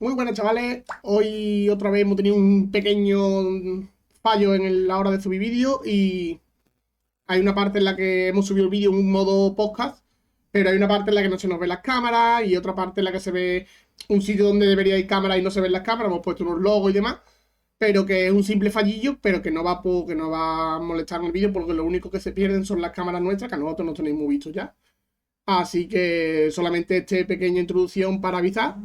Muy buenas, chavales. Hoy otra vez hemos tenido un pequeño fallo en la hora de subir vídeo y hay una parte en la que hemos subido el vídeo en un modo podcast, pero hay una parte en la que no se nos ven las cámaras y otra parte en la que se ve un sitio donde debería ir cámara y no se ven las cámaras. Hemos puesto unos logos y demás, pero que es un simple fallillo, pero que no va a molestar en el vídeo porque lo único que se pierden son las cámaras nuestras, que a nosotros nos tenéis muy vistos ya. Así que solamente esta pequeña introducción para avisar.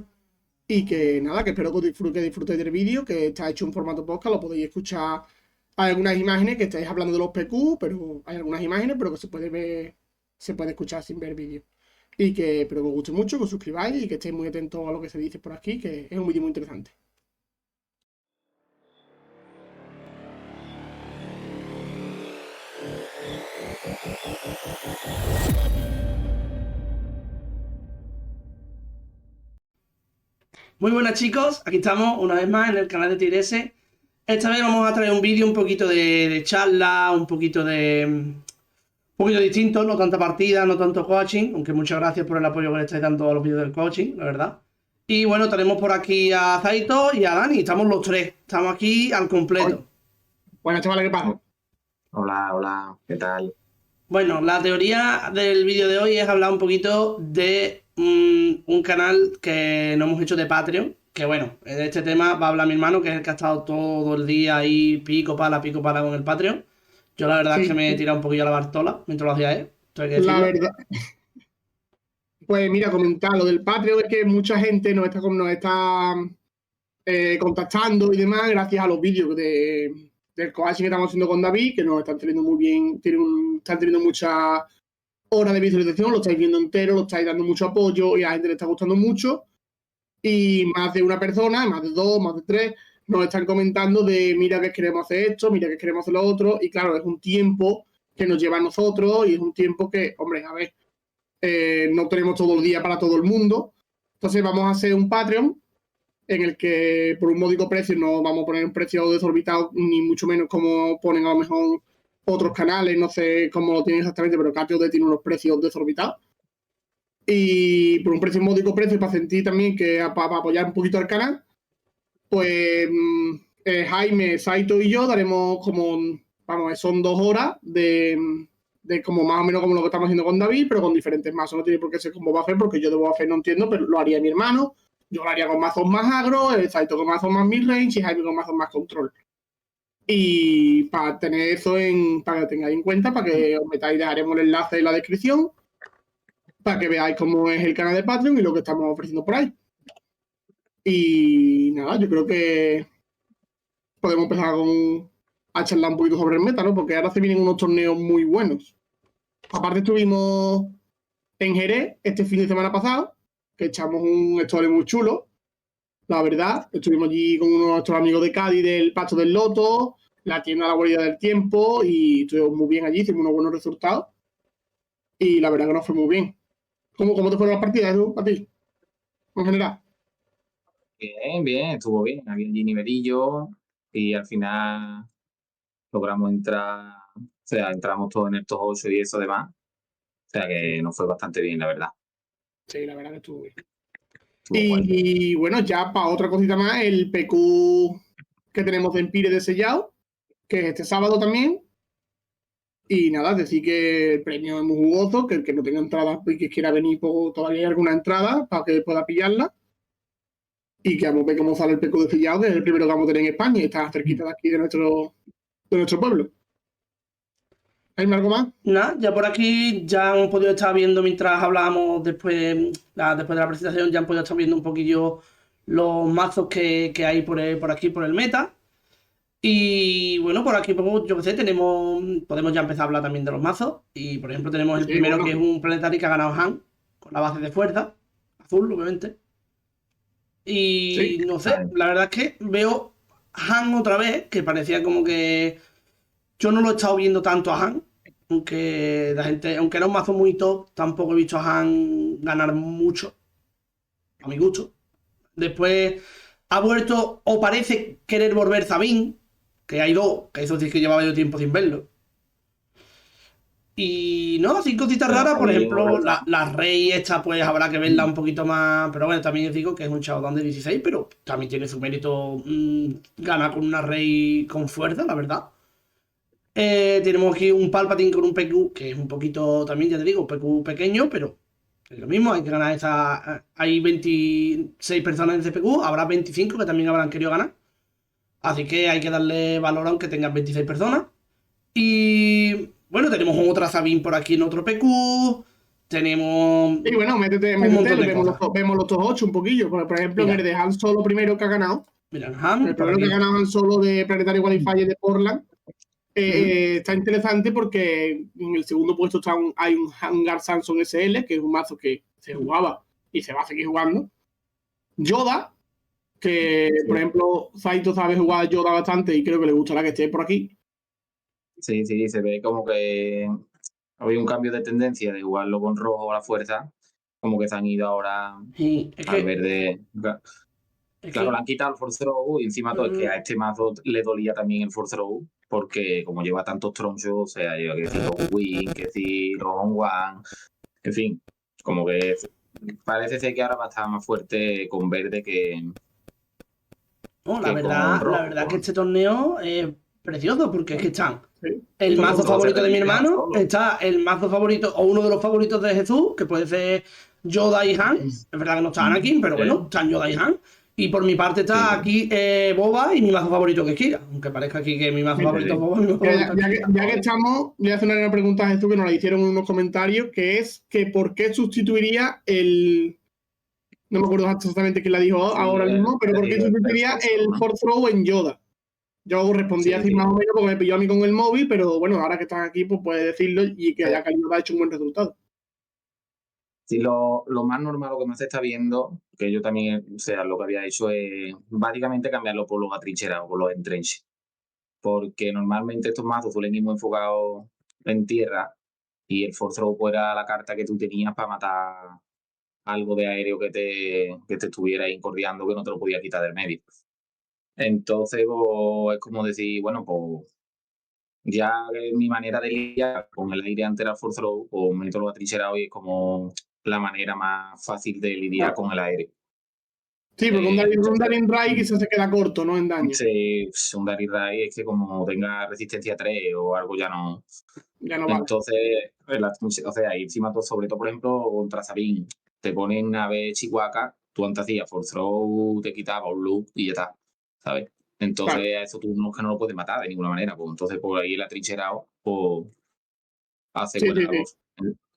Y que nada, que espero que disfrutéis del vídeo, que está hecho en formato podcast, lo podéis escuchar. Hay algunas imágenes que estáis hablando de los PQ, pero hay algunas imágenes, pero que se puede ver, se puede escuchar sin ver vídeo. Y que espero que os guste mucho, que os suscribáis y que estéis muy atentos a lo que se dice por aquí, que es un vídeo muy interesante. Muy buenas chicos, aquí estamos una vez más en el canal de Tigrese. Esta vez vamos a traer un vídeo un poquito de charla, un poquito distinto, no tanta partida, no tanto coaching, aunque muchas gracias por el apoyo que le estáis dando a los vídeos del coaching, la verdad. Y bueno, tenemos por aquí a Zaito y a Dani, estamos los tres, estamos aquí al completo. Bueno, chavales, ¿qué pasa? Hola, hola, ¿qué tal? Bueno, la teoría del vídeo de hoy es hablar un poquito de un canal que no hemos hecho de Patreon. Que bueno, de este tema va a hablar mi hermano, que es el que ha estado todo el día ahí pico pala con el Patreon. Yo la verdad es que Sí, me he tirado un poquillo a la Bartola mientras lo hacía él, esto hay que la decirlo. verdad. Pues mira, comentar lo del Patreon es que mucha gente nos está contactando y demás gracias a los vídeos del coaching que estamos haciendo con David, que nos están teniendo muy bien, están teniendo muchas horas de visualización, lo estáis viendo entero, lo estáis dando mucho apoyo y a la gente le está gustando mucho. Y más de una persona, más de dos, más de tres, nos están comentando de mira que queremos hacer esto, mira que queremos hacer lo otro. Y claro, es un tiempo que nos lleva a nosotros y es un tiempo que, hombre, a ver, no tenemos todo el día para todo el mundo. Entonces vamos a hacer un Patreon en el que por un módico precio no vamos a poner un precio desorbitado, ni mucho menos como ponen a lo mejor otros canales, no sé cómo lo tienen exactamente, pero KTOD tiene unos precios desorbitados. Y por un precio módico precio, para sentir también que para apoyar un poquito al canal, pues Jaime, Saito y yo daremos como, vamos, son 2 horas de como más o menos como lo que estamos haciendo con David, pero con diferentes mazos. No tiene por qué ser como va a hacer, porque yo de hacer no entiendo, pero lo haría mi hermano. Yo lo haría con mazos más agro, el Saito con mazos más midrange y Jaime con mazos más control. Y para tener eso para que lo tengáis en cuenta, para que os metáis, dejaremos el enlace en la descripción, para que veáis cómo es el canal de Patreon y lo que estamos ofreciendo por ahí. Y nada, yo creo que podemos empezar a charlar un poquito sobre el meta, ¿no? Porque ahora se vienen unos torneos muy buenos. Aparte estuvimos en Jerez este fin de semana pasado, que echamos un story muy chulo, la verdad. Estuvimos allí con uno de nuestros amigos de Cádiz del Pasto del Loto, la tienda La Guardia del Tiempo, y estuvimos muy bien allí, hicimos unos buenos resultados. Y la verdad que nos fue muy bien. ¿Cómo te fueron las partidas, Edu, a ti, en general? Bien, bien, estuvo bien. Había allí nivelillo y al final logramos entrar, o sea, entramos todos en el top 8 y eso demás. O sea que nos fue bastante bien, la verdad. Sí, la verdad que estuvo bien. Estuvo guay. Y bueno, ya para otra cosita más, el PQ que tenemos de Empire de sellado, que es este sábado también. Y nada, decir que el premio es muy jugoso, que el que no tenga entrada y que quiera venir, pues todavía hay alguna entrada para que pueda pillarla. Y que vamos a ver cómo sale el PQ de sellado, que es el primero que vamos a tener en España y está cerquita de aquí de nuestro pueblo. ¿Hay algo más? Nada, ya por aquí ya hemos podido estar viendo mientras hablábamos después de la presentación, ya han podido estar viendo un poquillo los mazos que hay por aquí, por el meta. Y bueno, por aquí, pues, yo qué sé, podemos ya empezar a hablar también de los mazos. Y por ejemplo, tenemos Sí, el sí, primero que bueno. es un planetario que ha ganado Han, con la base de fuerza, azul, obviamente. Sí. Y no sé, Vale. la verdad es que veo Han otra vez, que parecía como que yo no lo he estado viendo tanto a Han. Aunque la gente, aunque era un mazo muy top, tampoco he visto a Han ganar mucho, a mi gusto. Después ha vuelto, o parece querer volver Zabin, que hay dos, que eso sí que llevaba yo tiempo sin verlo. Y no, así cositas Pero raras, por también, ejemplo, ¿verdad? la Rey esta, pues habrá que verla un poquito más. Pero bueno, también os digo que es un Shadowdown de 16, pero también tiene su mérito ganar con una Rey con fuerza, la verdad. Tenemos aquí un Palpatine con un PQ, que es un poquito, también ya te digo, PQ pequeño, pero es lo mismo, hay que ganar esta. Hay 26 personas en CPQ, habrá 25 que también habrán querido ganar. Así que hay que darle valor aunque tengan 26 personas. Y bueno, tenemos otra Sabine por aquí en otro PQ. Tenemos Y bueno, métete, un montón de vemos cosas. vemos los top 8 un poquillo. Por ejemplo, en el Mira, de Han Solo primero que ha ganado, mira, Han, el por primero que ha aquí. ganado Han Solo de Planetary Qualifier de Portland, Ujú. está interesante porque en el segundo puesto hay un Hangar Samson SL, que es un mazo que se jugaba y se va a seguir jugando. Yoda, que por Sí, ejemplo, Saito sabe jugar a Yoda bastante y creo que le gustará que esté por aquí. sí, sí, se ve como que había un cambio de tendencia de jugarlo con rojo a la fuerza, como que se han ido ahora Y es al que, verde. es Claro, le que, han quitado el Force Throw y encima todo es que a mm, este mazo le dolía también el Force Throw, porque como lleva tantos tronchos, o sea, lleva que decir los Wing, que decir los On One, en fin, como que parece ser que ahora va a estar más fuerte con verde no, que con la rojo. verdad que este torneo es precioso porque es que están Sí, el Y mazo todo se favorito de mi redime Han hermano, Solo. está el mazo favorito o uno de los favoritos de Jesús, que puede ser Yoda y Han. Es verdad que no está Anakin, pero bueno, Sí, están Yoda y Han. Y por mi parte sí, está aquí Boba y mi mazo favorito que es Kira. Aunque parezca aquí que mi mazo mira, favorito es sí. Boba, mi mazo Ya, favorito es Kira. ya que estamos, voy a hacer una pregunta a Jesús que nos la hicieron en unos comentarios, que es que ¿por qué sustituiría el... No me acuerdo exactamente quién la dijo Sí, ahora mismo, pero ¿por qué el sustituiría Force el Throw, ¿no? Force Throw en Yoda? Yo respondí Sí, así más sí. o menos porque me pilló a mí con el móvil, pero bueno, ahora que están aquí, pues puedes decirlo y que haya Yoda ha hecho un buen resultado. Sí, lo más normal, lo que más se está viendo, que yo también, o sea, lo que había hecho es básicamente cambiarlo por los atrincherados, por los entrenches. Porque normalmente estos mazos suelen ir muy enfocados en tierra y el Force Throw pues era la carta que tú tenías para matar algo de aéreo que te estuviera incordiando que no te lo podía quitar del medio. Entonces, pues, es como decir, bueno, pues ya mi manera de lidiar con el aire ante la Force Throw, o meto los atrincherados y es como la manera más fácil de lidiar Claro. con el aire. Sí, porque un Entonces, Darin Rai quizás se queda corto, ¿no? En daño. un Dari Rai es que como tenga resistencia 3 o algo ya no. Ya no vale. Entonces, o sea, y encima, sobre todo, por ejemplo, contra Sabine, te ponen a ver Chihuahua, tú antes hacías for throw, te quitaba un loop y ya está, ¿sabes? Entonces, Claro. a eso tú no, que no lo puedes matar de ninguna manera. Pues entonces, por ahí el atrincherado, pues hace Sí, buena sí, labor. sí.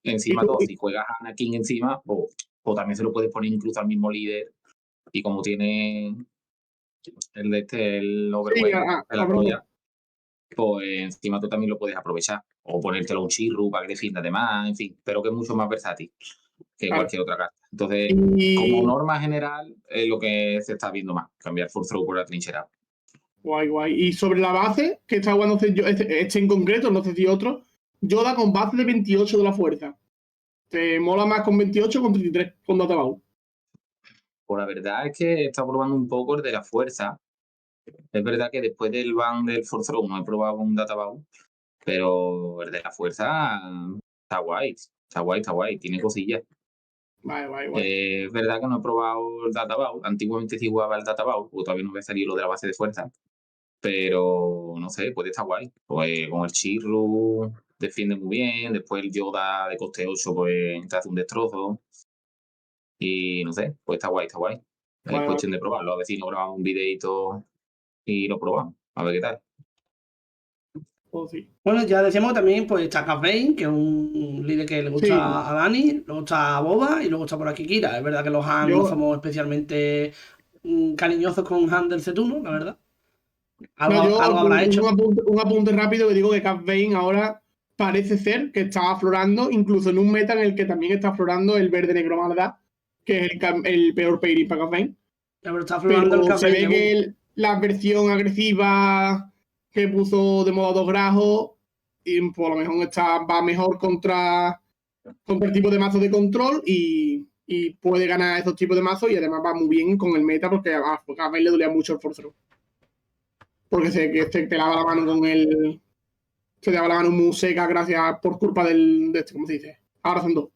Y Encima, tú, todo, si juegas a Anakin encima, pues también se lo puedes poner incluso al mismo líder. Y como tiene el sí, Overwhelm, el broma. arroya, pues encima tú también lo puedes aprovechar. O ponértelo un Chirru para que defienda de más, en fin, pero que es mucho más versátil que Claro. cualquier otra carta. Entonces, como Y norma general, es lo que se está viendo más, cambiar Full Throw por la trinchera. guay, guay. Y sobre la base, que está jugando este en concreto, no sé si otro, Yoda con base de 28 de la fuerza. ¿Te mola más con 28 o con 33 con Databau? Pues la verdad es que he estado probando un poco el de la fuerza. Es verdad que después del ban del Full Throw no he probado con Databau, pero el de la fuerza está guay. Está guay, está guay, tiene cosillas. Guay, guay, guay. Es verdad que no he probado el Databau. Antiguamente sí jugaba el Databau, porque todavía no había salido lo de la base de fuerza. Pero no sé, puede estar guay. Pues con el Chirru defiende muy bien. Después el Yoda de coste 8 pues te hace un destrozo. Y no sé, pues está guay, está guay. Es Guay, guay. cuestión de probarlo. A ver si nos grabamos un videito y lo probamos. A ver qué tal. Oh, sí. Bueno, ya decíamos también, pues está Cad Bane, que es un líder que le Sí, gusta a Dani, luego está Boba y luego está por aquí Kira. Es verdad que los Han no yo, somos especialmente cariñosos con Han del C1, la verdad. no, Algo habrá hecho. un apunte rápido que digo que Cad Bane ahora parece ser que está aflorando, incluso en un meta en el que también está aflorando el verde negro maldad, que es el peor pairing para Cad Bane. Ya, pero está aflorando el Pero Cad se Bane ve en uno. que la versión agresiva que puso de modo 2 grados, y por lo mejor va mejor contra el tipo de mazo de control y puede ganar esos tipos de mazos y además va muy bien con el meta porque a Cad le dolía mucho el Force Throw. Porque sé que te lava la mano se te va la mano muy seca gracias por culpa de este, ¿cómo se dice? Ahora son 2.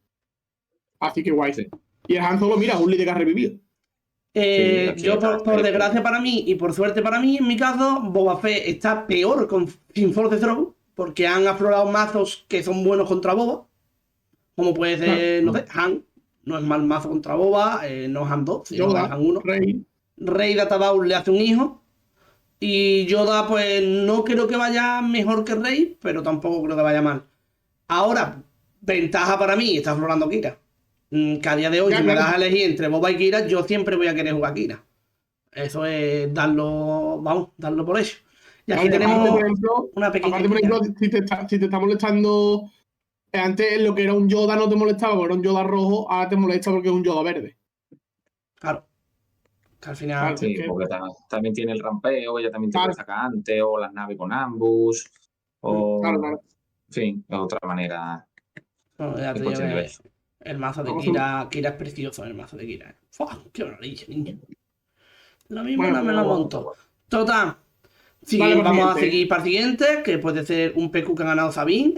Así que guay. Sí. Y el Han Solo, mira, un líder que ha revivido. aquí Yo, está, por desgracia para mí y por suerte para mí, en mi caso, Boba Fett está peor sin Force Throne, porque han aflorado mazos que son buenos contra Boba. Como puede ser, no sé, Han. No es mal mazo contra Boba, no Han 2, sino Yoda, Han 1. Rey. Rey de Tabaul le hace un hijo. Y Yoda, pues no creo que vaya mejor que Rey, pero tampoco creo que vaya mal. Ahora, ventaja para mí, está aflorando Kira. Que a día de hoy, Ya, si me claro. das a elegir entre Boba y Kira, yo siempre voy a querer jugar Kira. Eso es darlo, vamos, darlo por hecho. Y aquí Vale, tenemos aparte, por ejemplo, una pequeña. aparte, por ejemplo, si te está molestando, antes lo que era un Yoda no te molestaba porque era un Yoda rojo, ahora te molesta porque es un Yoda verde. Claro. Que al final. Claro, Sí, es que- porque también tiene el rampeo, ella también te Claro. puede sacar antes, o las naves con ambush, o... Claro. En fin, es otra manera. Bueno, ya Es te digo cuestión de que ver. el mazo de Vamos Kira es precioso, el mazo de Kira. ¡Fua! ¡Qué maravilla, niño! Lo mismo Bueno, no me lo pero- monto. Total. Vale, por Vamos a siguiente. seguir para el siguiente, que puede ser un PQ que ha ganado Sabine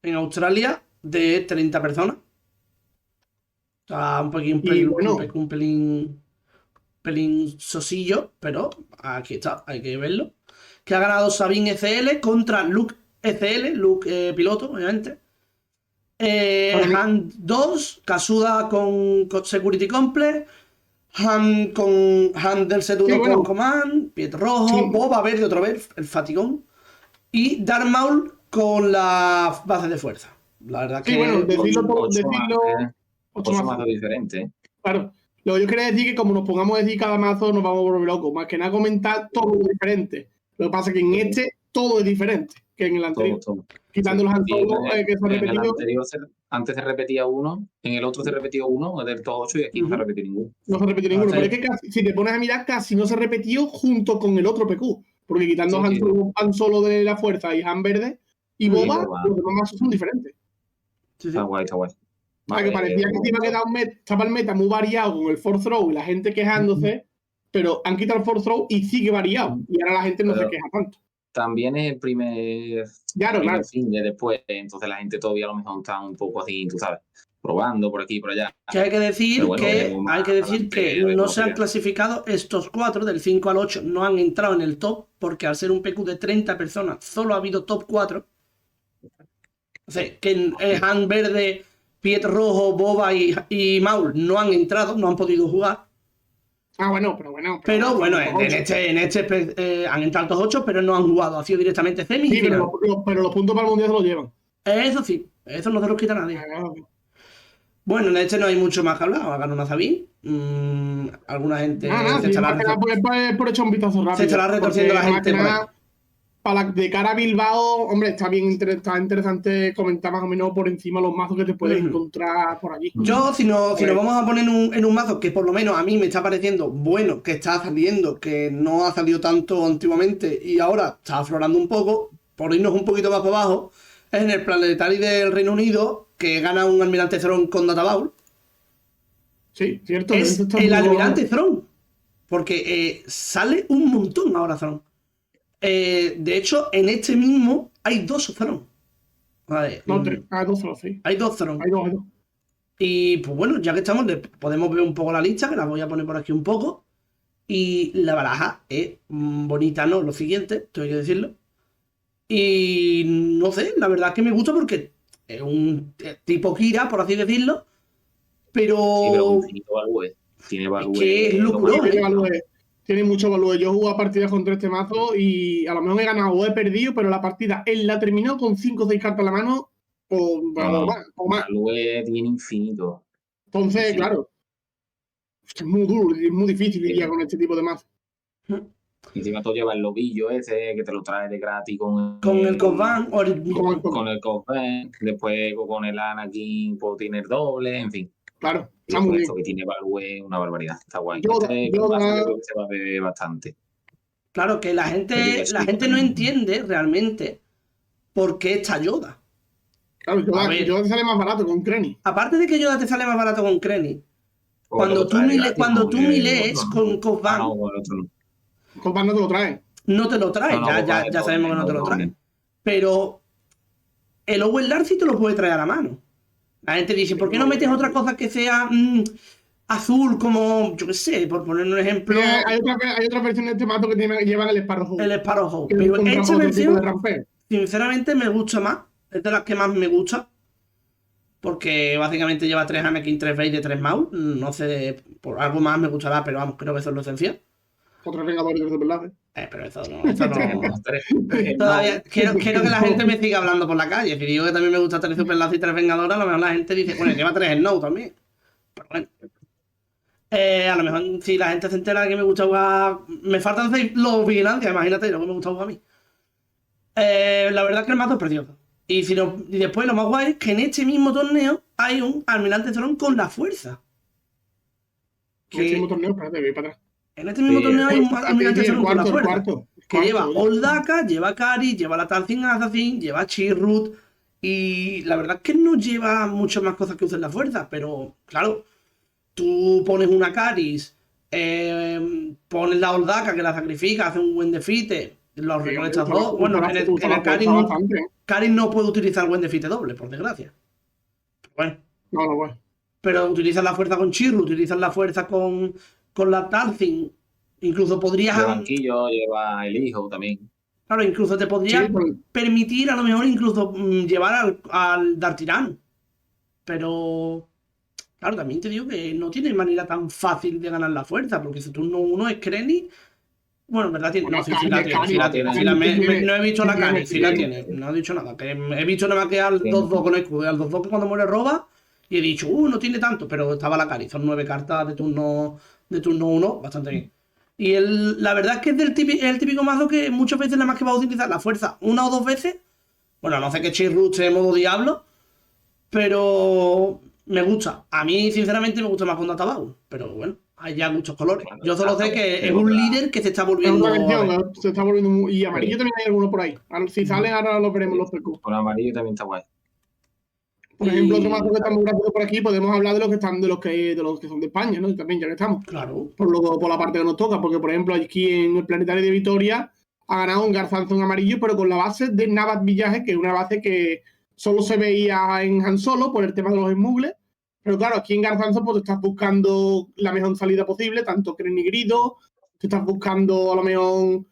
en Australia de 30 personas. O sea, Y bueno. un pelín sosillo, pero aquí está, hay que verlo. Que ha ganado Sabine ECL contra Luke ECL, Luke piloto, obviamente. Han 2, Kasuda con Security Complex, Han del Set 1 Sí, bueno. con Command, Piet Rojo, Sí. Boba Verde otra vez, el Fatigón, y Darth Maul con la base de fuerza. La verdad Sí, que. bueno, decirlo, Ocho mazos ocho mazos. mazos diferentes. Claro. Lo que yo quería decir que como nos pongamos a decir cada mazo nos vamos a volver locos. Más que nada comentar todo lo diferente. Lo que pasa es que en este todo es diferente que en el anterior. Todo. Quitando los Han Y Solo que se han en el repetido, anterior antes se repetía uno, en el otro se repetió uno, del top 8, y aquí no se Ujú. repetió ninguno. no se repetió ninguno. sí. Pero es que casi, si te pones a mirar, casi no se repetió junto con el otro PQ. Porque quitando Sí, Han Solo de la fuerza y Han verde y Ujú. Boba, Boba. los demás mazos son diferentes. Sí, sí. Está guay, está guay. O sea, que parecía que se iba a quedar estaba el meta muy variado con el Force Throw y la gente quejándose, pero han quitado el Force Throw y sigue variado. Y ahora la gente no se Pero- queja tanto. También es el primer Claro. fin de después, entonces la gente todavía a lo mejor está un poco así, tú sabes, probando por aquí y por allá. Que hay que decir Pero bueno, que veremos más adelante, que a ver no cómo se han queda. clasificado estos 4 del 5 al 8, no han entrado en el top, porque al ser un PQ de 30 personas, solo ha habido top 4. O sea, que Han Verde, Piet Rojo, Boba y Maul no han entrado, no han podido jugar. Ah, bueno, pero bueno. Pero bueno, los ocho. en este han entrado los 8, pero no han jugado, ha sido directamente semis y Sí, final. pero los puntos para el mundial se los llevan. Eso sí, eso no se los quita nadie. Claro. Bueno, en este no hay mucho más que hablar. Ha ganado una Sabine. Alguna gente Nada, se sí, estará más que nada por echar un vistazo rápido. se estará retorciendo porque la más gente que por nada, de cara a Bilbao, hombre, está interesante comentar más o menos por encima los mazos que te puedes Ujú. encontrar por allí. Yo, si nos Pues- vamos a poner en un mazo que por lo menos a mí me está pareciendo bueno, que está saliendo, que no ha salido tanto antiguamente y ahora está aflorando un poco, por irnos un poquito más para abajo, es en el Planetary del Reino Unido, que gana un Almirante Thrawn con Databaul. Sí, cierto. Es eso está el muy Almirante Thrawn. Porque sale un montón ahora Thrawn. De hecho, en este mismo hay 2 Thrawn. Vale, No, tres. Ah, 12, sí. hay 2 Thrawn. Hay dos. Y pues bueno, ya que estamos, podemos ver un poco la lista, que la voy a poner por aquí un poco. Y la baraja es bonita, ¿no? Lo siguiente, tengo que decirlo. Y no sé, la verdad es que me gusta porque es un tipo Kira, por así decirlo. Pero. Sí, pero con infinito value. Tiene value. que es locura, Tiene valor, tiene mucho valor. Yo he jugado partidas contra este mazo y a lo mejor he ganado o he perdido, pero la partida él la terminó con 5 o 6 cartas en la mano o más. Value tiene infinito. Entonces, Sí. claro, es muy duro, es muy difícil lidiar con este tipo de mazo. Y encima todo lleva el lobillo ese que te lo trae de gratis con el Cosban. con el Cosban. Después con el Anakin pues, tiene el doble, en fin. Claro, Y está muy bien. esto que tiene value una barbaridad. Está guay. Yoda- Mazo yo creo que se va a ver bastante. Claro que la gente no entiende realmente por qué está Yoda. Claro, A ver. Yoda te sale más barato con Krenny. Aparte de que Yoda te sale más barato con Krenny, cuando tú milees con Cosban, No, con el otro no. Cosban no te lo trae. no te lo trae, No, ya sabemos que no te lo trae. Pero el Owen Larcy te lo puede traer a la mano. La gente dice, ¿por qué no metes otra cosa que sea azul como, yo qué sé, por poner un ejemplo, Hay otra versión de este mazo que llevan el Sparrowhawk. el Sparrowhawk? Que Pero es esta otro tipo de versión, rampeo. sinceramente, me gusta más. Es de las que más me gusta. Porque básicamente lleva 3 Anakin, 3 Vader, 3 Maul. No sé, por algo más me gustará, pero vamos, creo que eso es lo esencial. Otro Vengador de verdad. Pero eso no. Tres, Todavía no. quiero que la gente me siga hablando por la calle. Si digo que también me gusta 3 Superlazo y 3 Vengadoras, a lo mejor la gente dice, bueno, lleva 3 Snow también. Pero bueno. A lo mejor si la gente se entera de que me gusta jugar. Me faltan 6 los vigilancias, imagínate lo que me gusta jugar a mí. La verdad es que el mazo es precioso. Y después lo más guay es que en este mismo torneo hay un Almirante Throne con la fuerza. En este mismo torneo, espérate, voy para atrás. En este mismo torneo hay un Almirante Throne con la fuerza. Que lleva Oldaka, lleva Kari, lleva la Tanzin Assassin, lleva Chirrut. Y la verdad es que no lleva muchas más cosas que usen la fuerza. Pero claro, tú pones una Caris, pones la Oldaka que la sacrifica, hace un buen defite, los recolectas dos. Bueno, en el Caris no puede utilizar buen defite doble, por desgracia. Bueno. No, bueno. Pero utilizas la fuerza con Chirrut, utilizas la fuerza con la Tanzin. Incluso podrías. El banquillo lleva el hijo también. Claro, incluso te podría permitir a lo mejor incluso llevar al Dartirano. Pero claro, también te digo que no tiene manera tan fácil de ganar la fuerza, porque si turno 1 es Krenny. Bueno, en verdad tiene. No, sí la tiene. No he visto la Krenny, sí la tiene. No he dicho nada. Que he visto nada más que al 2-2 con escudo. Al 2-2 que cuando muere roba. Y he dicho, no tiene tanto, pero estaba la Kari. Son 9 cartas de turno 1, bastante bien. Y la verdad es que es el típico mazo que muchas veces nada más que va a utilizar la fuerza 1 o 2 veces. Bueno, no sé que Chirrut esté en modo diablo, pero me gusta. A mí, sinceramente, me gusta más con Databaul. Pero bueno, hay ya muchos colores. Bueno, yo solo sé que es un líder que se está volviendo. Se está volviendo muy. Y amarillo también hay alguno por ahí. Si sale, ahora lo veremos los PQ. Con amarillo también está guay. Por ejemplo, otro mazo que está muy rápido por aquí, podemos hablar de los que son de España, ¿no? Y también, ya que estamos. Claro. Por la parte que nos toca, porque por ejemplo, aquí en el Planetario de Vitoria ha ganado un Garzanzón amarillo, pero con la base de Navat Villaje, que es una base que solo se veía en Han Solo por el tema de los smuggles. Pero claro, aquí en Garzanzón pues estás buscando la mejor salida posible, tanto Krenigrido, te estás buscando a lo mejor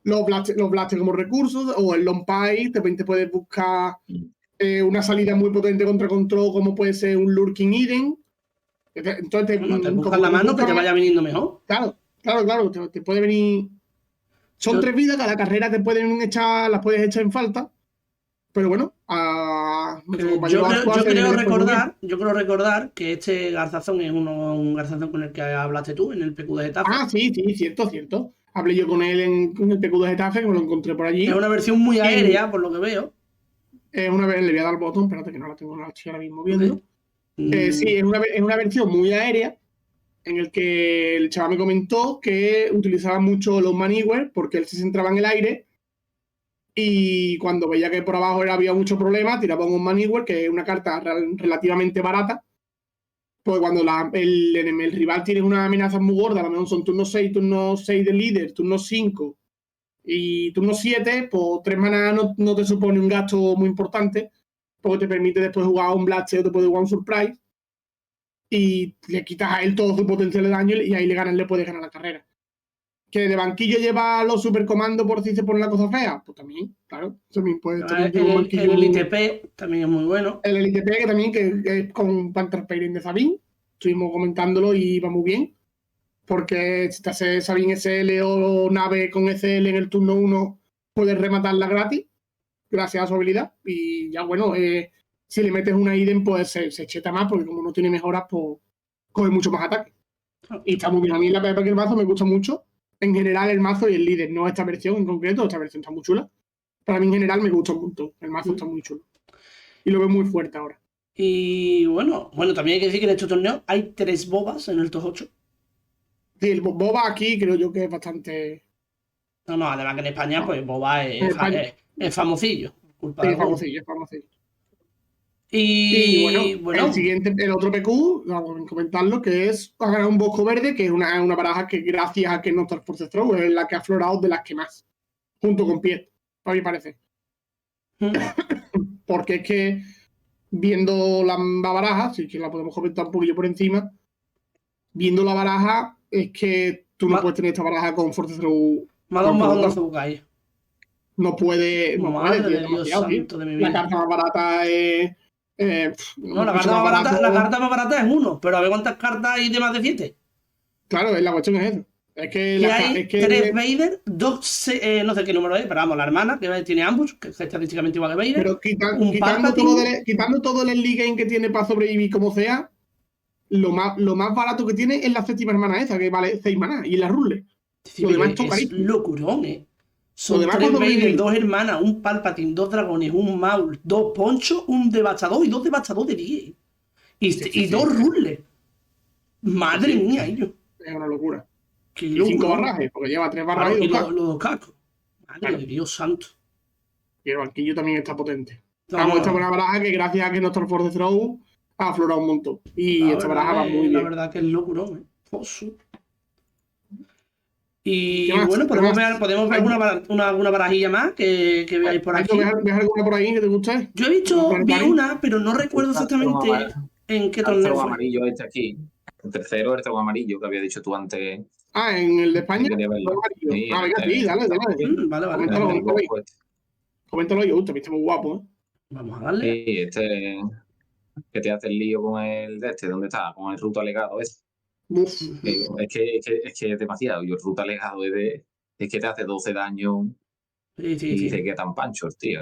los blasters como recursos, o el Long Pie, también te puedes buscar una salida muy potente contra control, como puede ser un Lurking Eden. Entonces te buscas la mano que te vaya viniendo mejor. Claro, te puede venir. Son 3 vidas, cada carrera te pueden echar, las puedes echar en falta. Pero bueno, yo creo recordar que este Garzazón es un Garzazón con el que hablaste tú en el PQ de Getafe. Ah, sí, cierto. Hablé yo con él en el PQ de Getafe, que me lo encontré por allí. Es una versión muy aérea, por lo que veo. Le voy a dar el botón, espérate que no la tengo, no la estoy ahora mismo viendo. Sí, es una versión muy aérea en el que el chaval me comentó que utilizaba mucho los Maneuver porque él se centraba en el aire y cuando veía que por abajo había mucho problema, tiraba un Maneuver, que es una carta relativamente barata, pues cuando el rival tiene una amenaza muy gorda, a lo mejor son turno 6 de líder, turno 5 y turno 7, pues 3 maná no te supone un gasto muy importante, porque te permite después jugar un Blast o te puede jugar un Surprise y le quitas a él todo su potencial de daño y ahí le puedes ganar la carrera. ¿Que de banquillo lleva los supercomandos por si se pone la cosa fea? Pues también, claro. También el ITP también es muy bueno. El ITP que también que es con Panther Pairing de Sabine. Estuvimos comentándolo y va muy bien. Porque si te hace Sabine SL o nave con SL en el turno 1, puedes rematarla gratis. Gracias a su habilidad. Y ya bueno, si le metes una idem, pues se cheta más, porque como no tiene mejoras, pues coge mucho más ataque. Y está muy bien. A mí la Pepe que el mazo me gusta mucho. En general el mazo y el líder, no esta versión en concreto, esta versión está muy chula. Para mí en general me gusta un montón. El mazo está muy chulo. Y lo veo muy fuerte ahora. Y bueno, también hay que decir que en este torneo hay 3 bobas en el top 8. Sí, el boba aquí creo yo que es bastante. No, además que en España, pues boba es famosillo. Sí, es famosillo. Y bueno, el otro PQ, vamos a comentarlo, que es ha ganado un Bosco Verde, que es una baraja que gracias a que no Force Throw es la que ha aflorado de las que más, junto con Piet. para mi parecer. Mm. Porque es que viendo la baraja, sí que la podemos comentar un poquillo por encima, viendo la baraja es que tú no puedes tener esta baraja con Force Throw. Me ha dado un bajón de bucalle. No puede, Madre tío, de Dios santo de mi La vida. carta más barata es... No, la carta más barata es 1, pero a ver cuántas cartas hay de más de 7. Claro, la cuestión es eso. Es que, Y hay 3 Vader, 2, no sé qué número es, pero vamos, la hermana, que tiene ambos, que es estadísticamente igual que Vader. Pero quitando todo el early game que tiene para sobrevivir como sea, lo más barato que tiene es la séptima hermana esa, que vale 6 maná, y la rule. Lo demás es locurón, ¿eh? Son 3 Vader, 2 hermanas, un Palpatine, 2 dragones, un Maul, 2 ponchos, un devastador y 2 devastador de 10. Y 2 rules. Madre mía, ellos. Es una locura. Qué Y locura. 5 barrajes, porque lleva 3 barrajes Y y 2 los 2 cascos. Madre de Dios santo. Y el banquillo también está potente. No, Vamos, no. esta buena baraja que gracias a que nuestro Force Throw ha aflorado un montón. Y esta baraja va muy bien. La verdad que es locurón, ¿eh? Josu. Y ¿Qué más? bueno, ¿Qué podemos más? ver alguna barajilla más que veáis por aquí. ¿Ves alguna por ahí que te guste? Yo vi una, pero no recuerdo exactamente en qué torneo fue. Amarillo este aquí. El tercero, el tronco amarillo que había dicho tú antes. Ah, en el de España. Sí, Venga, sí, dale. Vale. Coméntalo yo, está muy guapo, ¿eh? Vamos a darle. Sí, este que te hace el lío con el de este, ¿dónde está? Con el ruta legado ese. Uf. Es que es demasiado. Yo el ruta legado es que te hace 12 daños y dice que tan panchos, tío.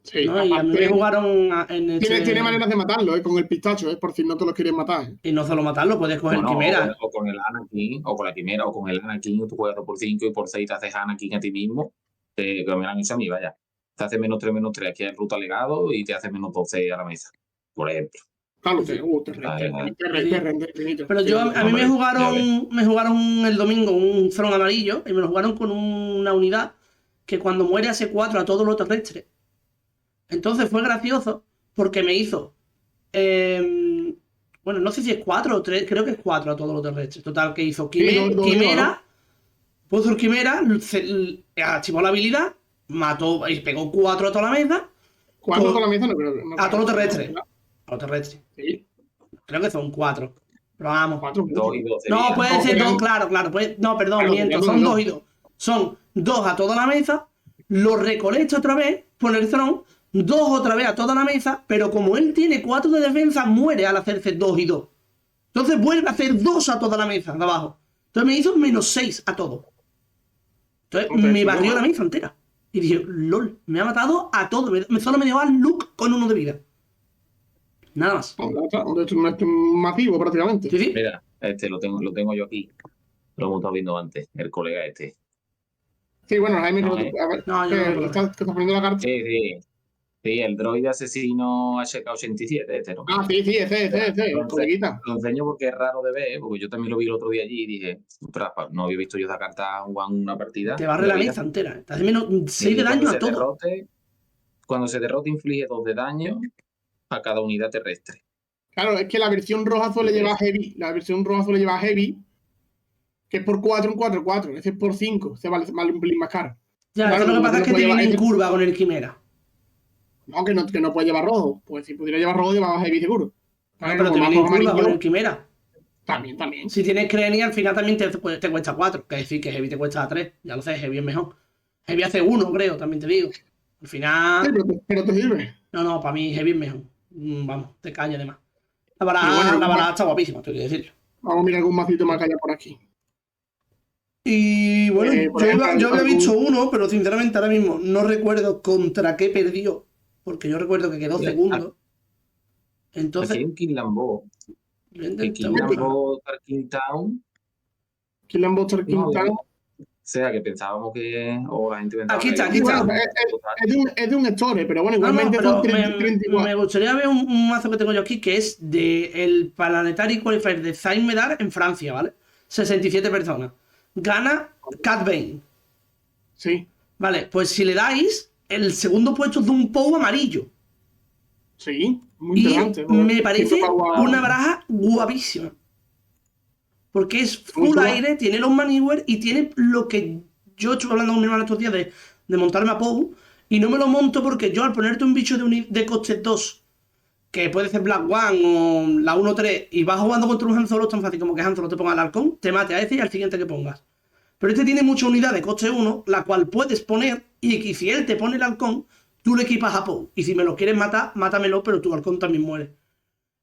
Sí, no, y a mí me jugaron en este... Tiene maneras de matarlo, con el pistacho, por si no te lo quieres matar. Y no solo matarlo, puedes coger quimera. O con el Anakin, o con la quimera, o con el Anakin, tú juegas 2x5 y por 6 te haces Anakin a ti mismo. Que me lo han hecho a mí, vaya. Te hace -3/-3 aquí en ruta legado y te hace -12 a la mesa, por ejemplo. Claro, te Pero yo, a mí me jugaron el domingo un Throne amarillo y me lo jugaron con una unidad que cuando muere hace 4 a todo lo terrestre. Entonces fue gracioso porque me hizo... bueno, no sé si es 4 o 3, creo que es 4 a todo lo terrestre. Total, que hizo Quimera, puso el Quimera, activó la habilidad, mató y pegó 4 a toda la mesa. 4 a toda la mesa, no creo. A todo lo terrestre. A lo terrestre. Sí. Creo que son 4. Pero vamos. 4 2 y 12. No, puede ser 2, claro. No, perdón, miento. Son 2 y 2. Son 2 a toda la mesa, lo recolecta otra vez, pone el Throne, 2 otra vez a toda la mesa, pero como él tiene 4 de defensa, muere al hacerse 2 y 2. Entonces vuelve a hacer 2 a toda la mesa de abajo. Entonces me hizo -6 a todo. Entonces me barrió la mesa entera. Y dije, lol, me ha matado a todo. Solo me dio al Luke con 1 de vida. Nada más. Es masivo prácticamente. ¿Sí? Mira, lo tengo yo aquí. Lo hemos estado viendo antes, el colega este. Sí, bueno, Jaime, ¿estás poniendo la carta? Sí, el droide asesino HK-87, este, ¿no? Ah, sí, ese, coleguita. Lo enseño porque es raro de ver, porque yo también lo vi el otro día allí y dije, no había visto yo esa carta jugando una partida. Te barre la mesa entera. Te hace -6 de daño a todo. Cuando se derrote, inflige 2 de daño a cada unidad terrestre. Claro, es que la versión roja suele llevar heavy. La versión roja suele llevar heavy, que es por 4 un 4-4. Ese es por 5. Se vale un pelín más caro. Ya, claro, lo que pasa es que te viene en curva con el Quimera. No, que no puede llevar rojo. Pues si pudiera llevar rojo, llevaba heavy seguro. Pero te viene en curva con el Quimera. También. Si tienes Creni, al final también te cuesta 4. Que decir que Heavy te cuesta 3. Ya lo sé, Heavy es mejor. Heavy hace 1, creo, también te digo. Al final... Sí, pero te sirve. No, para mí Heavy es mejor. Vamos, te calla además. La baraja está guapísima, tengo que decirlo. Vamos a mirar algún macito más que haya por aquí. Y bueno, yo había visto uno, pero sinceramente ahora mismo no recuerdo contra qué perdió. Porque yo recuerdo que quedó segundo. Entonces... Aquí hay un King Lambo. King Lambo Tarkin Town. King Lambo Tarkin Town. O sea, que pensábamos que... O la gente pensaba aquí está. Bueno, es de un store, pero bueno, igualmente son 34. Me gustaría ver un mazo que tengo yo aquí, que es del Planetary Qualifier de Zayn Medar en Francia, ¿vale? 67 personas. Gana Cat Bane. Sí. Vale, pues si le dais, el segundo puesto es de un Pou amarillo. Sí, muy interesante. Me parece una baraja guapísima. Porque es full aire, tiene los maneuvers y tiene lo que yo estuve hablando con mi hermano estos días de montarme a Pou, y no me lo monto porque yo al ponerte un bicho de coste 2, que puede ser Black One o la 1-3, y vas jugando contra un Han Solo, es tan fácil como que Han Solo te ponga el halcón, te mate a ese y al siguiente que pongas. Pero este tiene mucha unidad de coste 1, la cual puedes poner, y si él te pone el halcón, tú le equipas a Pou. Y si me lo quieres matar, mátamelo, pero tu halcón también muere.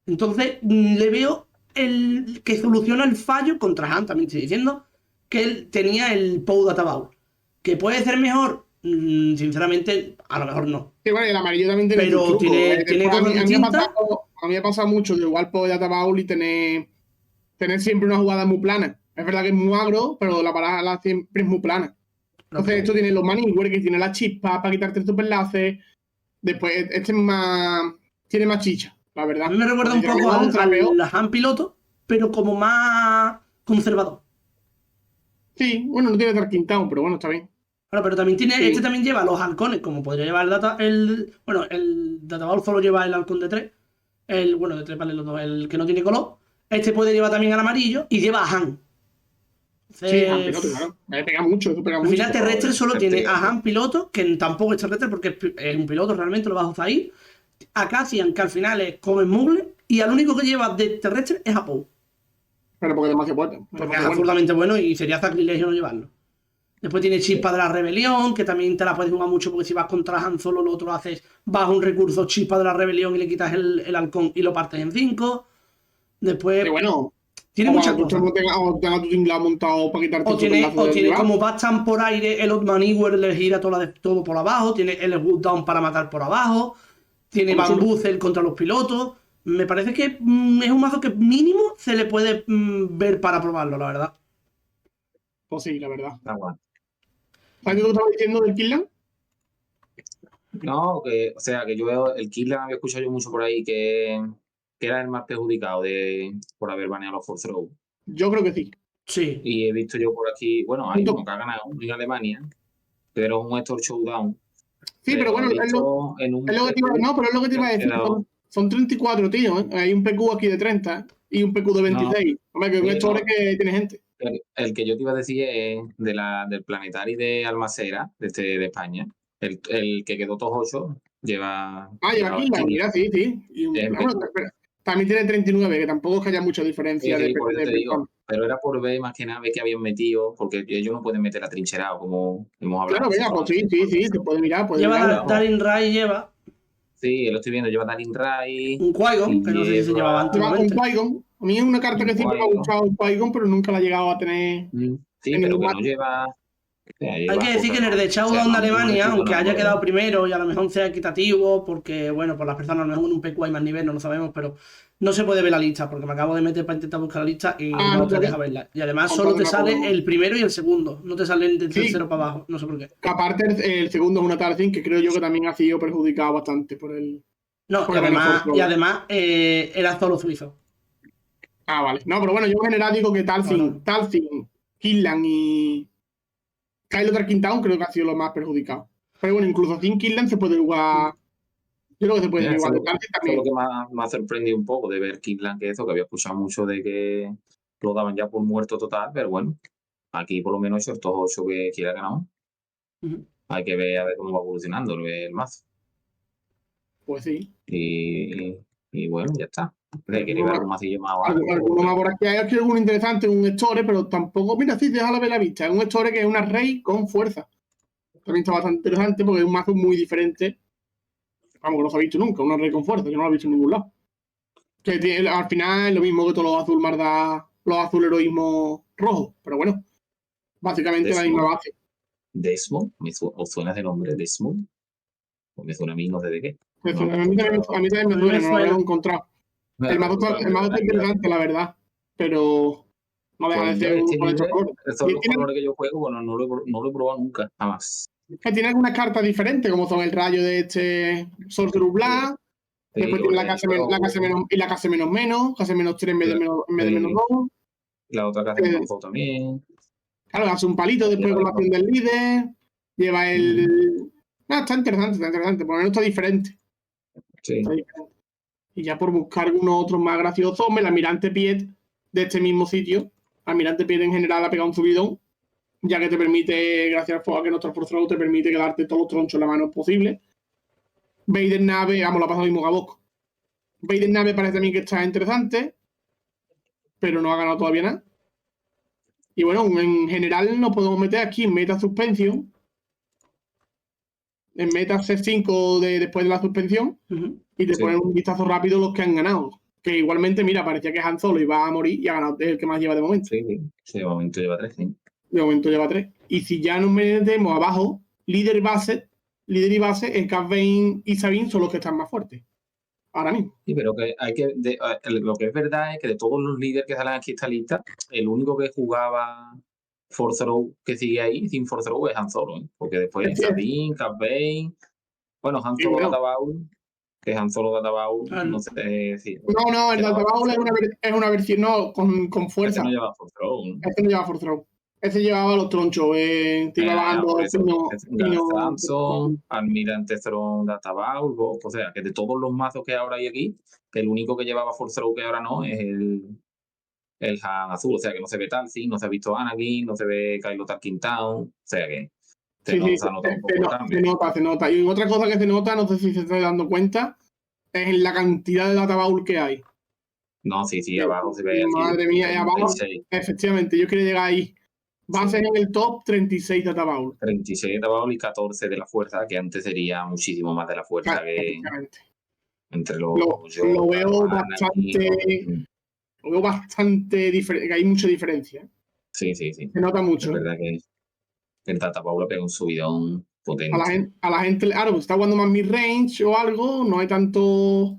Entonces, le veo el que soluciona el fallo contra Han, también estoy diciendo, que él tenía el Pou de Atabaul. ¿Que puede ser mejor? Sinceramente, a lo mejor no. Sí, bueno, el amarillo también tiene Pero sus trucos. tiene Después, cosas distintas. a mí me ha pasado mucho de igual Pou de Atabaul y tener siempre una jugada muy plana. Es verdad que es muy agro, pero la parada siempre es muy plana. Entonces, esto tiene los Maneuver, que tiene la chispa para quitarte el superenlace. Después, este es más. Tiene más chicha, la verdad. A mí me recuerda un poco al Han piloto, pero como más conservador. Sí, bueno, no tiene Dark Town, pero bueno, está bien. Bueno, pero también tiene, Sí. este también lleva los halcones, como podría llevar el Databaul solo lleva el halcón de 3. Bueno, de 3 vale los dos, el que no tiene color. Este puede llevar también al amarillo y lleva a Han. Sí, Han piloto, claro. Me pega mucho, eso pega Al mucho. final terrestre solo tiene a Han piloto, que tampoco es terrestre porque es un piloto, realmente lo vas a usar ahí. A Cassian, que al final es come Muggle, y al único que lleva de terrestre es a Pou. Pero porque es demasiado fuerte. Porque es absolutamente bueno y sería sacrilegio no llevarlo. Después tiene Chispa de la Rebelión, que también te la puedes jugar mucho porque si vas contra Han Solo, lo otro haces, bajo un recurso Chispa de la Rebelión y le quitas el halcón y lo partes en 5. Después. Pero bueno, tiene muchas cosas. O tenga tu tinglado montado para quitarte O tiene como bastan por aire, el Maneuver le gira todo por abajo. Tiene el Wood Down para matar por abajo. Tiene Bambuzel contra los pilotos. Me parece que es un mazo que mínimo se le puede ver para probarlo, la verdad. Pues sí, la verdad. Está guay. ¿Sabes qué tú estabas diciendo del Killan? No, que, o sea, que yo veo el Killan, había escuchado yo mucho por ahí que era el más perjudicado por haber baneado los Force Throw. Yo creo que sí. Sí. Y he visto yo por aquí, bueno, hay uno que ha ganado en Alemania, pero es un Héctor Showdown. Sí, pero bueno, es lo que te iba a decir. Son 34, tío. Hay un PQ aquí de 30 y un PQ de 26. Hombre, que es un store que tiene gente. El que yo te iba a decir es del Planetary de Almacera, de España. El que quedó todos 8 lleva. Lleva Killan, mira, sí. Y también tiene 39, que tampoco es que haya mucha diferencia. Sí, por eso te digo. Pero era por ver más que nada ver que habían metido, porque ellos no pueden meter atrincherado, como hemos hablado. Claro, venga, pues sí, se puede mirar. Lleva Darin Rai, lleva. Sí, lo estoy viendo, lleva Darin Rai. Un Qui-Gon, que no sé si se llevaba antes. Lleva un Qui-Gon. A mí es una carta que siempre me ha gustado un Qui-Gon, pero nunca la he llegado a tener. Sí, pero que no lleva. Hay que decir que en el de Showdown de Alemania, aunque haya quedado primero y a lo mejor sea equitativo, porque, bueno, por las personas, a lo mejor en un PQ hay más nivel, no lo sabemos, pero no se puede ver la lista, porque me acabo de meter para intentar buscar la lista y no te deja verla. Y además solo te sale el primero y el segundo, no te salen del tercero para abajo, no sé por qué. Aparte, el segundo es una Tarzin, que creo yo que también ha sido perjudicado bastante por el. No, y además era solo suizo. Vale. No, pero bueno, yo en general digo que Tarzin, Killan y Kylo Tarkintown creo que ha sido lo más perjudicado. Pero bueno, incluso sin Killan se puede jugar. Yo creo que se puede jugar. Eso es lo que me ha sorprendido un poco de ver Killan, que había escuchado mucho de que lo daban ya por muerto total, pero bueno, aquí por lo menos estos 8 que quiera ganar. Hay que ver a ver cómo va evolucionando el mazo. Pues sí. Y bueno, ya está. Quería ver algún macillo más ahora. Alguno más por aquí. Hay aquí alguno interesante, un Store, pero tampoco. Mira, sí, déjala ver la vista. Es un Store que es una Rey con fuerza. También está bastante interesante porque es un mazo muy diferente. Vamos, que no se ha visto nunca, una Rey con fuerza. Yo no lo he visto en ningún lado. Que al final es lo mismo que todos los azul marda, los azul heroísmo rojo. Pero bueno, básicamente la misma base. ¿Desmond? ¿Os suena de nombre Desmond? ¿O me suena a mí no sé de qué? A mí también me suena, no lo había encontrado. El mazo está interesante, la verdad. Pero no deja de ser un estos son los colores que yo juego, bueno, no lo he probado nunca, jamás. Que tiene algunas cartas diferentes, como son el rayo de este Sorcerer Black. Después tiene la casa menos y la casa menos, casa menos 3 en vez de menos 2. La otra casa menos 2 también. Claro, hace un palito después con la acción del líder. Lleva el. Está interesante, por lo menos está diferente. Sí. Está diferente. Y ya por buscar algunos otros más graciosos, el Almirante Piet de este mismo sitio. Almirante Piet en general ha pegado un subidón. ya que te permite, gracias a que nuestro Force Throw te permite quedarte todos los tronchos en la mano posible. Vader Nave, vamos, la pasa lo mismo que a Bosco. Vader Nave parece a mí que está interesante, pero no ha ganado todavía nada. Y bueno, en general nos podemos meter aquí en Meta Suspension, en Meta C5 después de la suspensión, y te ponen un vistazo rápido los que han ganado. Que igualmente, mira, parecía que Han Solo iba a morir y ha ganado, es el que más lleva de momento. Sí, de momento lleva 3, sí. De momento lleva 3. Y si ya nos metemos abajo, líder y base, el Cad Bane y Sabine son los que están más fuertes. Ahora mismo. Sí, pero que lo que es verdad es que de todos los líderes que salen aquí esta lista, el único que jugaba Force Throw que sigue ahí sin Force Throw es Han Solo, ¿eh? Porque después Sabine, Cad Bane, bueno, Han Solo Data Baul, que Han Solo Data Baul, no sé si... No, el Data Baul es una versión con fuerza. Este no lleva Force Throw. Este no lleva Force Throw. Ese llevaba los tronchos, te iba bajando Samson, Almirante Throne, Data Baul, o sea, que de todos los mazos que ahora hay aquí, el único que llevaba Force Throw que ahora no es el Han azul, o sea, que no se ve Talsi, no se ha visto Anakin, no se ve Kylo Tarkin Town, o sea que se nota un poco el cambio. Se nota. Y otra cosa que se nota, no sé si se está dando cuenta, es en la cantidad de Data Baul que hay. No, sí, abajo se ve. Madre mía, ahí abajo, efectivamente, yo quería llegar ahí. Va a ser en el top 36 Data Baul. 36 Data Baul y 14 de la fuerza, que antes sería muchísimo más de la fuerza que entre los... Lo veo bastante diferente, que hay mucha diferencia. Sí. Se nota mucho. Es verdad que el Data Baul pega un subidón potente. A la gente, claro, está jugando más mid-range o algo, no hay tanto...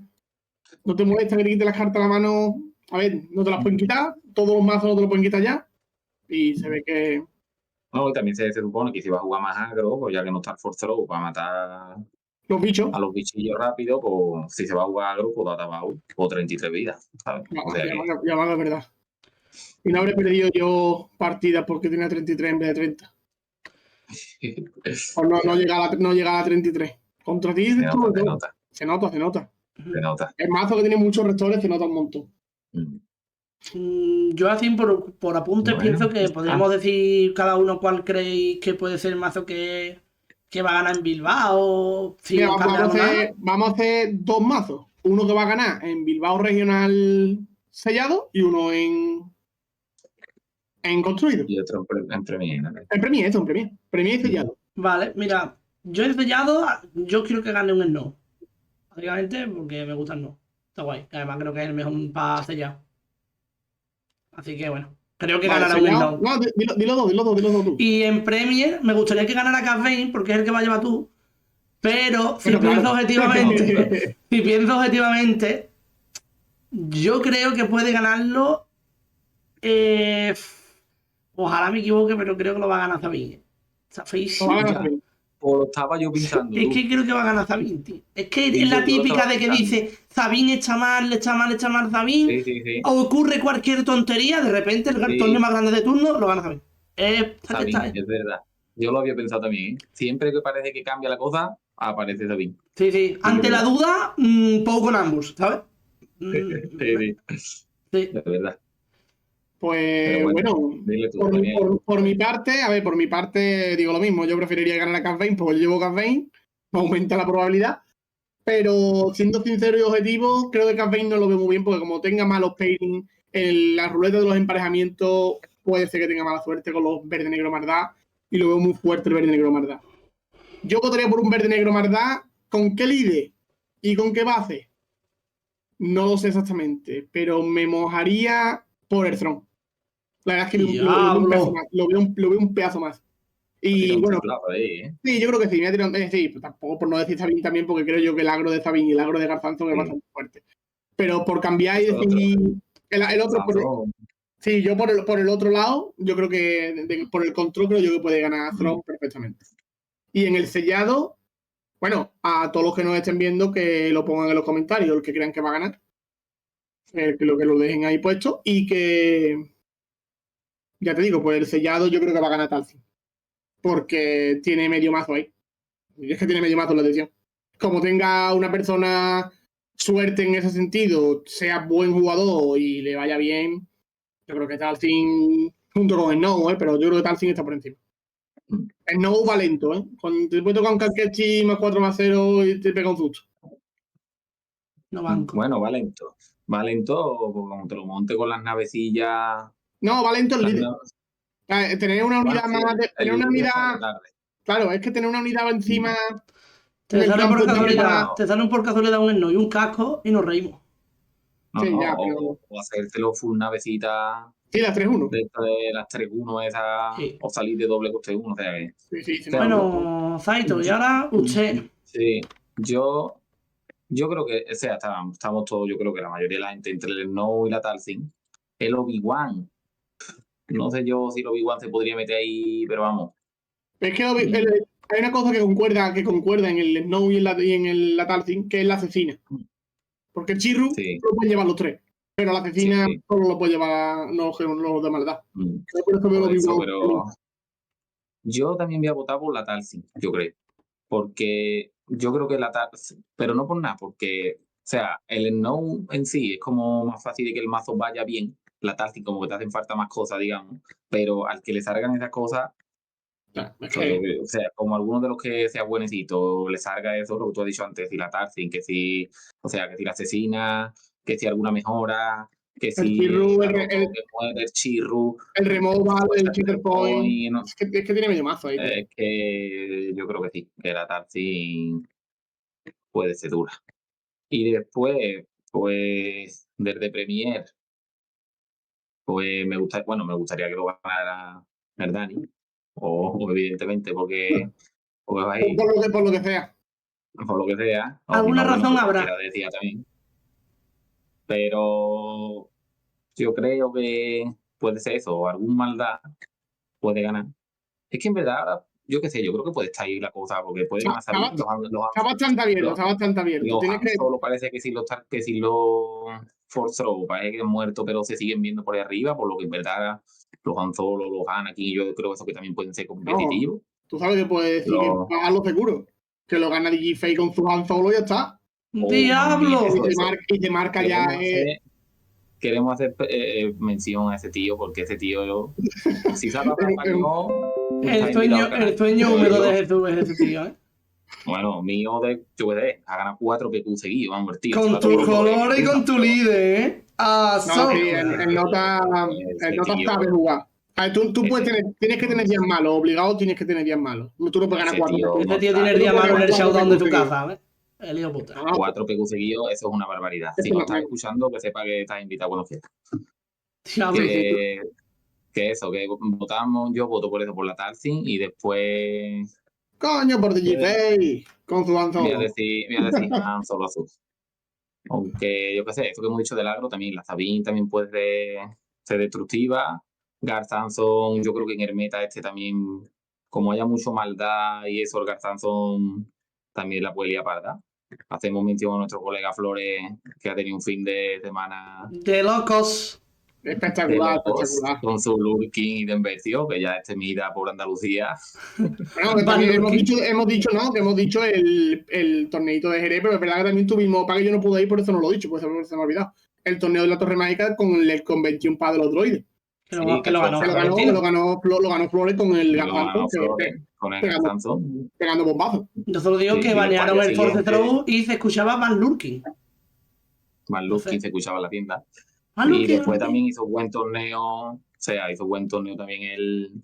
No te molesta que te quite las cartas a la mano. A ver, no te las pueden quitar, todos los mazos no te lo pueden quitar ya. Y se ve que... No, y también se supone que si va a jugar más agro, pues ya que no está el Force Throw para matar los bichos a los bichillos rápido, pues si se va a jugar agro, pues Data Baul o 33 vidas, ¿sabes? Ya va, de verdad. Y no habré perdido yo partidas porque tenía 33 en vez de 30. O no llega a la 33. Contra ti se nota. El mazo que tiene muchos rectores se nota un montón. Yo así por apuntes pienso que podríamos decir cada uno cuál creéis que puede ser el mazo que va a ganar en Bilbao. Vamos a hacer dos mazos. Uno que va a ganar en Bilbao regional sellado y uno en construido. Y otro en Premier. En Premier y sellado. Vale, mira, yo en sellado yo quiero que gane un Snow. Básicamente porque me gusta el Snow. Está guay. Además creo que es el mejor para sellar. Así que bueno, creo que ganará un Snow. No, dilo dos tú. Y en Premier me gustaría que ganara Cad Bane porque es el que va a llevar tú. Pero si pienso objetivamente, yo creo que puede ganarlo. Ojalá me equivoque, pero creo que lo va a ganar Sabine. Está feísimo. O lo estaba yo pensando. Es que creo que va a ganar Sabine, tío. Es que es la típica de que dice Sabine está mal Sabine. Sí. O ocurre cualquier tontería, de repente el torneo más grande de turno lo gana Sabine. Es verdad. Yo lo había pensado también, ¿eh? Siempre que parece que cambia la cosa, aparece Sabine. Sí. Ante la duda, poco con ambos, ¿sabes? Sí. De verdad. Pues por mi parte, digo lo mismo. Yo preferiría ganar a Cad Bane porque yo llevo Cad Bane, me aumenta la probabilidad. Pero siendo sincero y objetivo, creo que Cad Bane no lo veo muy bien porque como tenga malos pairings en la ruleta de los emparejamientos, puede ser que tenga mala suerte con los verde-negro Mardá y lo veo muy fuerte el verde-negro Mardá. Yo votaría por un verde-negro Mardá. ¿Con qué líder y con qué base? No lo sé exactamente, pero me mojaría por el Throne. La verdad es que lo veo un pedazo más. Y bueno, sí, yo creo que sí. Sí, pues tampoco por no decir Sabine también, porque creo yo que el agro de Sabine y el agro de Garzán son bastante fuertes. Pero por cambiar y decir el otro. Sí, yo por el otro lado, yo creo que por el control creo yo que puede ganar Throne perfectamente. Y en el sellado, bueno, a todos los que nos estén viendo que lo pongan en los comentarios, el que crean que va a ganar. Que lo dejen ahí puesto y que, ya te digo, pues el sellado yo creo que va a ganar Talsi. Porque tiene medio mazo ahí. Es que tiene medio mazo en la edición. Como tenga una persona suerte en ese sentido, sea buen jugador y le vaya bien, yo creo que Talsi junto con Snow, pero yo creo que Talcin está por encima. Snow va lento, Cuando te puede tocar un Kankechi más 4+0 y te pega un susto. No banco. Bueno, va lento. Va lento porque como te lo monte con las navecillas. No, va lento el líder. Tener una unidad Bueno, sí, más. Tener una unidad. tarde. Claro, es que tener una unidad encima. Te sale por casualidad, para- te sale por casualidad un Snow y un casco y nos reímos. No, Sí, no, ya, pero- o hacértelo full navecita Sí, las 3-1. de las 3-1 esas, Sí. o salir de doble coste 1, o sea que. Sí, O sea, Bueno, Zaito, y ahora usted. Sí, yo creo que, o sea, estamos todos, yo creo que la mayoría de la gente entre el Snow y la Talcin. El Obi-Wan. No sé yo si el Obi-Wan se podría meter ahí, pero vamos. Es que hay una cosa que concuerda en el Snow y en la Talcin, que es la asesina. Porque el Chirru Sí. lo pueden llevar los tres. Pero la asesina Sí. solo lo puede llevar los de maldad. Mm. Por eso veo Por eso, Obi-Wan. pero yo también voy a votar por la Talcin, yo creo. Porque yo creo que la Talcin, pero no por nada, porque, o sea, el Snow en sí es como más fácil de que el mazo vaya bien. La Talcin como que te hacen falta más cosas, digamos. Pero al que le salgan esas cosas, o sea, como algunos de los que sea buenecito, le salga eso, lo que tú has dicho antes, si la Tarsin, que si, o sea, que si la asesina, que si alguna mejora, que si Chirru, el Chirru, el removal, el cheater point. no, Es que tiene medio mazo ahí. es que yo creo que sí, que la Tarsin puede ser dura. Y después, pues, desde Premier, pues me gustaría que lo ganara el Dani, o evidentemente, porque va a ir. Por lo que sea. Por lo que sea. o Alguna si no, razón pues habrá. cualquiera decía también. Pero yo creo que puede ser eso, o algún maldad puede ganar. Es que en verdad, ahora, yo qué sé, yo creo que puede estar ahí la cosa, porque pueden Está salir Está bastante abierto, los- está bastante abierto. los Tienes Han que. Solo parece que si los Force Throw parece que han muerto, pero se siguen viendo por ahí arriba, por lo que en verdad los Han Solo, los Anakin, yo creo que eso que también pueden ser competitivos. Tú sabes que puedes decir que bajarlo seguro. Que lo gana DigiFake con su Han Solo y ya está. ¡Diablo! Y te marca ya. Queremos hacer mención a ese tío, porque ese tío, si sabe hablar español, El sueño húmedo de Jesús es ese tío, ¿eh? Bueno, mío de, yo qué sé, ha ganado 4 PQ seguidos, vamos, el tío. Con tu color y con tu líder, ¿eh? No, sí, el nota sabe jugar. A ver, tú tienes que tener días malos, obligado tienes que tener días malos. Tú no puedes ganar 4 PQ. Ese tío tiene el día malo en el showdown de tu casa, ¿ves? El hijo puta. 4 PQ seguidos, eso es una barbaridad. Si no estás escuchando, que sepa que estás invitado cuando quieras. Que eso, que votamos, yo voto por eso, por la Talcin, y después. Coño, por DigiFake, con su Han Solo. Voy a decir Han Solo azul. Aunque, yo qué sé, esto que hemos dicho del agro también, la Sabine también puede ser destructiva. Gar Sanson, yo creo que en el meta también, como haya mucho maldad y eso, el Gar Sanson también la puede liar parda. Hacemos mención a nuestro colega Flores, que ha tenido un fin de semana de locos. Espectacular. Con su Lurking y de inversión, que ya mira por Andalucía. Bueno, que también hemos dicho el torneito de Jerez, pero es verdad que también tuvimos, para que yo no pude ir, por eso no lo he dicho, pues se me ha olvidado. El torneo de la Torre Mágica con 21 de los droides. Que lo ganó Flores con el Gansanson. Pegando bombazos. Yo solo digo que banearon el Force Throw y se escuchaba Van Lurking. Van Lurking se escuchaba en la tienda. Y después también hizo buen torneo, también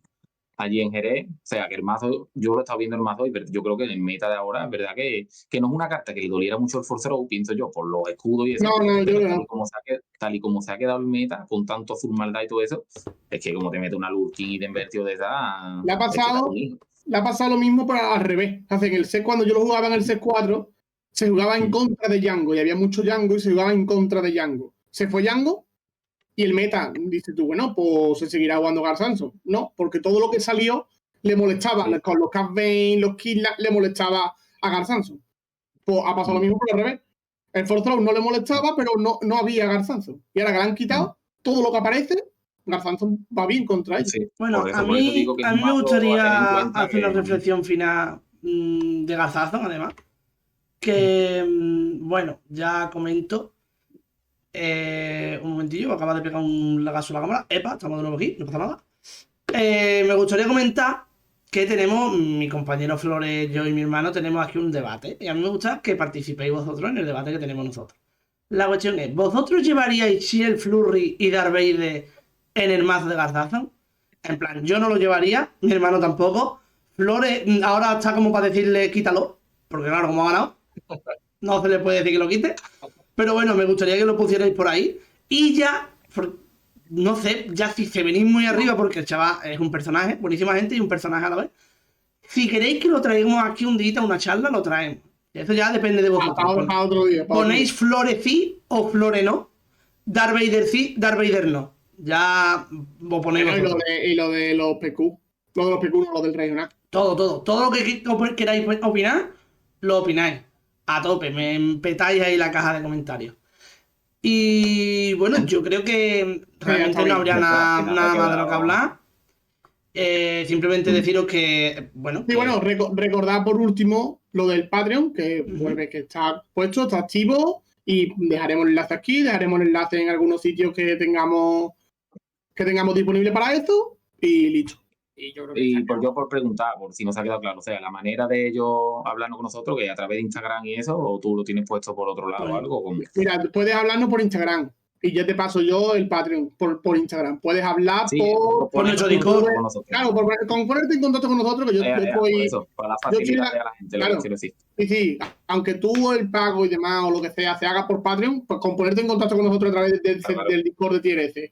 allí en Jerez. O sea, que el mazo, yo lo he estado viendo el mazo y yo creo que en el meta de ahora, es verdad que no es una carta que le doliera mucho el Force Throw, pienso yo, por los escudos y eso. Tal y como se ha quedado el meta, con tanto azul maldad y todo eso, es que como te mete una Lurking y te invertió de esa. Le ha pasado lo mismo, pero al revés. O sea, en el set, cuando yo lo jugaba en el set 4, se jugaba en contra de Django y había mucho Django y se jugaba en contra de Django. Se fue Django y el meta, dices tú, bueno, pues se seguirá jugando Gar Sanson. No, porque todo lo que salió le molestaba, con los Cat Bane, los Killa, le molestaba a Gar Sanson. Pues ha pasado lo mismo, pero al revés. El Force Throw no le molestaba, pero no había Gar Sanson. Y ahora que le han quitado, todo lo que aparece, Gar Sanson va bien contra ellos. Sí, bueno, a mí me gustaría hacer una reflexión final de Gar Sanson, además. Que, bueno, ya comento. Un momentillo, acaba de pegar un lagazo a la cámara. Epa, estamos de nuevo aquí, no pasa nada. Me gustaría comentar que tenemos, mi compañero Flores, yo y mi hermano, tenemos aquí un debate. Y a mí me gusta que participéis vosotros en el debate que tenemos nosotros. La cuestión es, ¿vosotros llevaríais Shield, Flurry y Darth Vader en el mazo de Garthazon? En plan, yo no lo llevaría, mi hermano tampoco. Flores ahora está como para decirle quítalo, porque claro, como ha ganado, no se le puede decir que lo quite. Pero bueno, me gustaría que lo pusierais por ahí. Y ya, no sé, ya si se venís muy arriba, porque el chaval es un personaje, buenísima gente y un personaje a la vez. Si queréis que lo traigamos aquí un día a una charla, lo traemos. Eso ya depende de vosotros. Para otro día. ¿Ponéis Flores sí o Flores no? Darth Vader sí, Darth Vader no. Ya lo ponéis vosotros. Y lo de los PQ. Lo de los PQ, no lo del regional. Todo. Todo lo que queráis opinar, lo opináis. A tope, me petáis ahí la caja de comentarios. Y bueno, yo creo que realmente no habría nada más de lo que hablar. Simplemente deciros que, bueno. Sí, bueno, recordad por último lo del Patreon, que vuelve, que está puesto, está activo, y dejaremos el enlace aquí, dejaremos el enlace en algunos sitios que tengamos disponible para esto, y listo. Y por preguntar, por si no se ha quedado claro, o sea, la manera de ellos hablarnos con nosotros, que a través de Instagram y eso, o tú lo tienes puesto por otro lado o algo. ¿Cómo? Mira, puedes hablarnos por Instagram. Y ya te paso yo el Patreon por Instagram. Puedes hablar por nuestro Discord. Claro, con ponerte en contacto con nosotros, que yo estoy... Eso, para la facilidad de la gente, claro, lo que quiero decir. Sí, aunque tú el pago y demás, o lo que sea, se haga por Patreon, pues con ponerte en contacto con nosotros a través del Discord de TRS,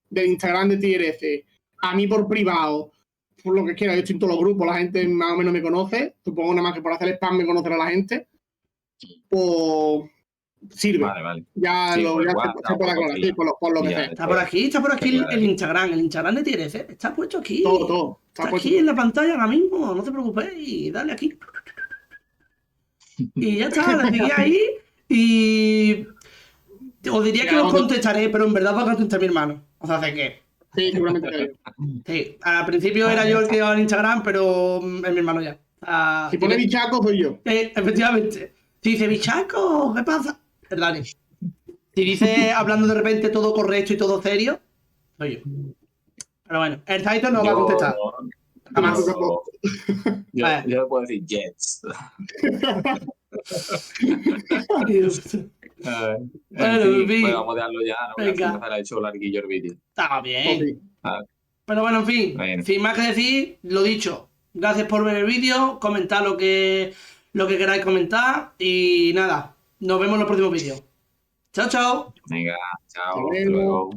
del Instagram de TRS, a mí por privado, por lo que quiera, yo estoy en todos los grupos, la gente más o menos me conoce, supongo nada más que por hacer spam me conocerá la gente, pues... sirve. Vale. Ya sí, lo ya se puede aclarar, sí, por lo que sea. Está por aquí el Instagram de TRS, está puesto aquí. Todo. Está aquí en la pantalla ahora mismo, no te preocupéis, dale aquí. Y ya está, le seguí ahí y os diría que os contestaré, pero en verdad va a contestar mi hermano. O sea, hace que... Sí, seguramente. Sí, al principio era yo el que iba en Instagram, pero es mi hermano ya. Si pone bichaco, soy yo. Efectivamente. Si dice bichaco, ¿qué pasa? Es Dani. Si dice hablando de repente todo correcto y todo serio, soy yo. Pero bueno, el Taito no va a contestar. Jamás. Yo le puedo decir Jets. Bueno, pues vamos a dejarlo ya, ¿no? Venga. Ha hecho larguillo el vídeo. Está bien. Pero bueno, en fin, sin más que decir, lo dicho. Gracias por ver el vídeo, comentad lo que queráis comentar y nada, nos vemos en los próximos vídeos. Chao. Venga, chao. Hasta luego.